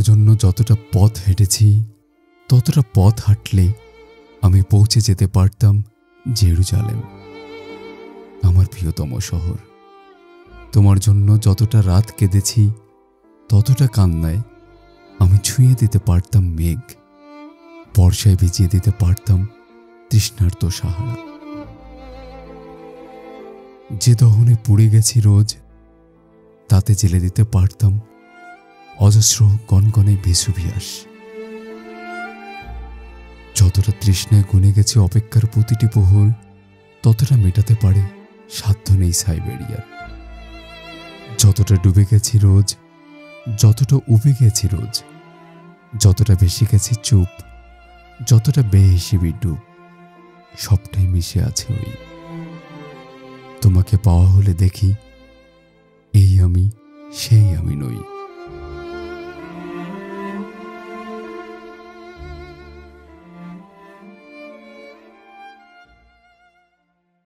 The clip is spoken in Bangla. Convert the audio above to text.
তোমার জন্য যতটা পথ হেঁটেছি ততটা পথ হাঁটলে আমি পৌঁছে যেতে পারতাম জেরুজালেম, আমার প্রিয়তম শহর। তোমার জন্য যতটা রাত কেঁদেছি ততটা কান্নায় আমি ছুঁয়ে দিতে পারতাম মেঘ, বর্ষায় ভিজিয়ে দিতে পারতাম তৃষ্ণার্ত সাহারা। যে দহনে পুড়ে গেছি রোজ, তাতে জেলে দিতে পারতাম অজস্র গনগনে ভেসুভিয়াস। যতটা তৃষ্ণায় গুনে গেছি অপেক্ষার প্রতিটি প্রহর, ততটা মেটাতে পারে সাধ্য নেই সাইবেরিয়ার। যতটা ডুবে গেছি রোজ, যতটা উবে গেছি রোজ, যতটা ভেসে গেছি চুপ, যতটা বেহিসেবি ডুব, সবটাই মিশে আছে ওই। তোমাকে পাওয়া হলে দেখি এই আমি সেই আমি নই।